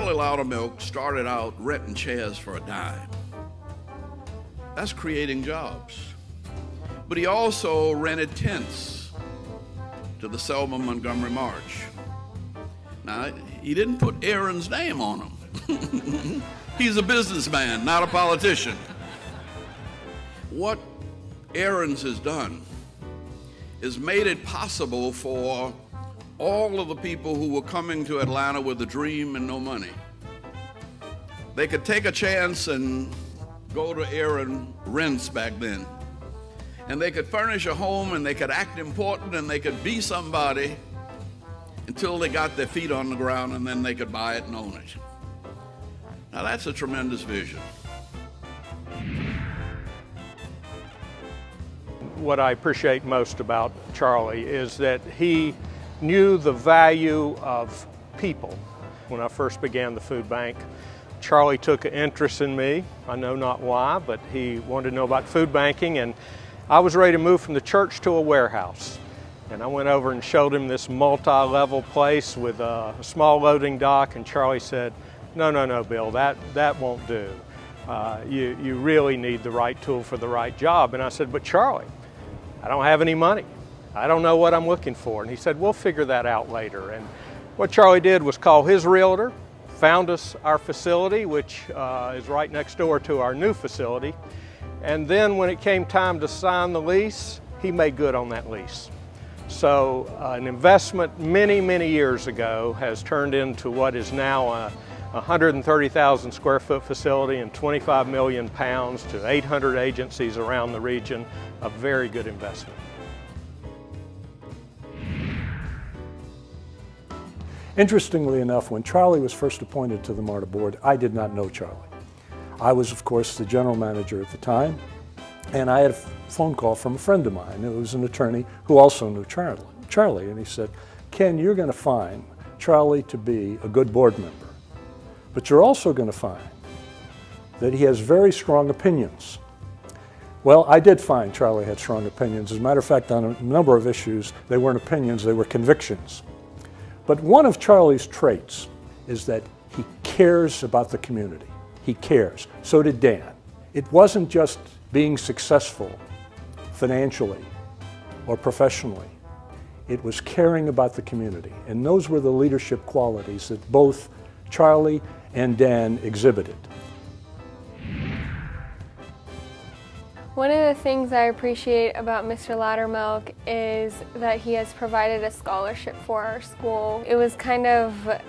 Charlie Loudermilk started out renting chairs for a dime. That's creating jobs. But he also rented tents to the Selma Montgomery March. Now, he didn't put Aaron's name on them. He's a businessman, not a politician. What Aaron's has done is made it possible for all of the people who were coming to Atlanta with a dream and no money. They could take a chance and go to Aaron Rents back then. And they could furnish a home and they could act important and they could be somebody until they got their feet on the ground, and then they could buy it and own it. Now that's a tremendous vision. What I appreciate most about Charlie is that he knew the value of people. When I first began the food bank, Charlie took an interest in me. I know not why, but he wanted to know about food banking, and I was ready to move from the church to a warehouse. And I went over and showed him this multi-level place with a small loading dock, and Charlie said, no, Bill, that won't do. You really need the right tool for the right job. And I said, but Charlie, I don't have any money. I don't know what I'm looking for. And he said, we'll figure that out later. And what Charlie did was call his realtor, found us our facility, which is right next door to our new facility. And then when it came time to sign the lease, he made good on that lease. So an investment many years ago has turned into what is now a 130,000 square foot facility and 25 million pounds to 800 agencies around the region. A very good investment. Interestingly enough, when Charlie was first appointed to the MARTA board, I did not know Charlie. I was, of course, the general manager at the time, and I had a phone call from a friend of mine who was an attorney who also knew Charlie, and he said, Ken, you're going to find Charlie to be a good board member, but you're also going to find that he has very strong opinions. Well, I did find Charlie had strong opinions. As a matter of fact, on a number of issues, they weren't opinions, they were convictions. But one of Charlie's traits is that he cares about the community. He cares. So did Dan. It wasn't just being successful financially or professionally. It was caring about the community. And those were the leadership qualities that both Charlie and Dan exhibited. One of the things I appreciate about Mr. Loudermilk is that he has provided a scholarship for our school. It was kind of,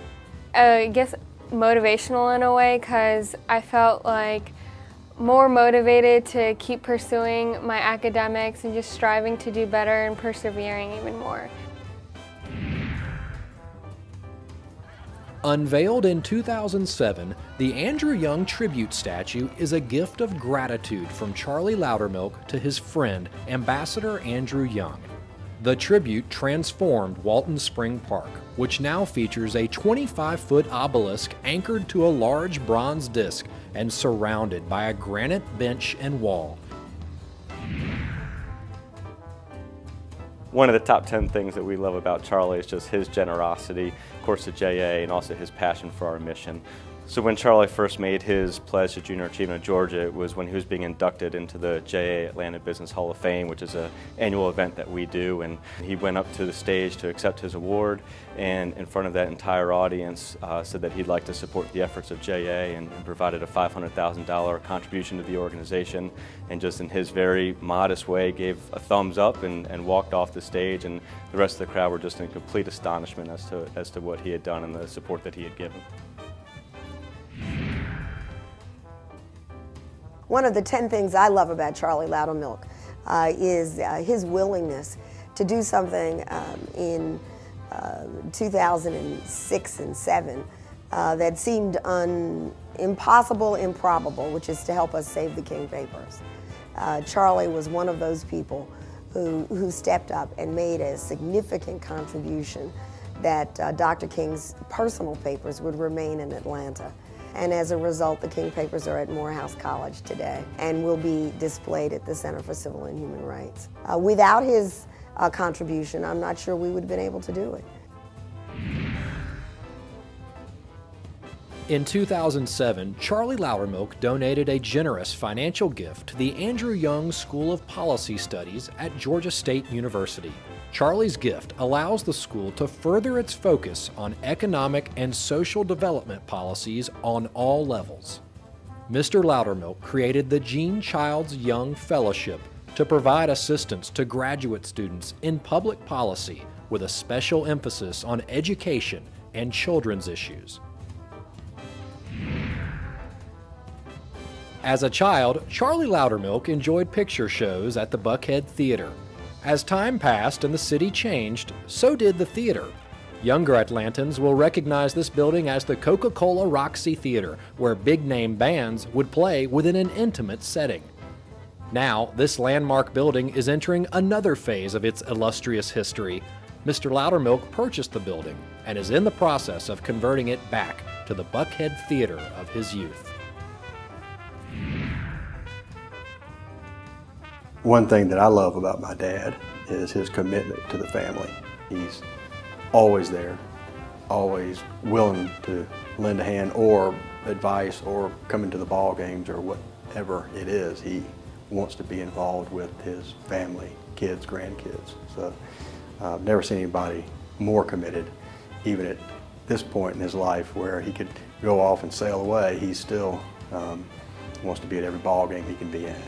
I guess, motivational in a way, because I felt like more motivated to keep pursuing my academics and just striving to do better and persevering even more. Unveiled in 2007, the Andrew Young Tribute Statue is a gift of gratitude from Charlie Loudermilk to his friend, Ambassador Andrew Young. The tribute transformed Walton Spring Park, which now features a 25-foot obelisk anchored to a large bronze disc and surrounded by a granite bench and wall. One of the top 10 things that we love about Charlie is just his generosity, of course, to JA, and also his passion for our mission. So when Charlie first made his pledge to Junior Achievement of Georgia, it was when he was being inducted into the JA Atlanta Business Hall of Fame, which is an annual event that we do. And he went up to the stage to accept his award, and in front of that entire audience said that he'd like to support the efforts of JA, and provided a $500,000 contribution to the organization, and just in his very modest way gave a thumbs up and walked off the stage, and the rest of the crowd were just in complete astonishment as to what he had done and the support that he had given. One of the 10 things I love about Charlie Loudermilk is his willingness to do something in 2006 and 7 that seemed impossible, improbable, which is to help us save the King papers. Charlie was one of those people who stepped up and made a significant contribution that Dr. King's personal papers would remain in Atlanta. And as a result, the King papers are at Morehouse College today and will be displayed at the Center for Civil and Human Rights. Without his contribution, I'm not sure we would have been able to do it. In 2007, Charlie Loudermilk donated a generous financial gift to the Andrew Young School of Policy Studies at Georgia State University. Charlie's gift allows the school to further its focus on economic and social development policies on all levels. Mr. Loudermilk created the Jean Childs Young Fellowship to provide assistance to graduate students in public policy with a special emphasis on education and children's issues. As a child, Charlie Loudermilk enjoyed picture shows at the Buckhead Theater. As time passed and the city changed, so did the theater. Younger Atlantans will recognize this building as the Coca-Cola Roxy Theater, where big-name bands would play within an intimate setting. Now, this landmark building is entering another phase of its illustrious history. Mr. Loudermilk purchased the building and is in the process of converting it back to the Buckhead Theater of his youth. One thing that I love about my dad is his commitment to the family. He's always there, always willing to lend a hand or advice or come into the ball games or whatever it is. He wants to be involved with his family, kids, grandkids. So I've never seen anybody more committed, even at this point in his life where he could go off and sail away. He still wants to be at every ball game he can be in.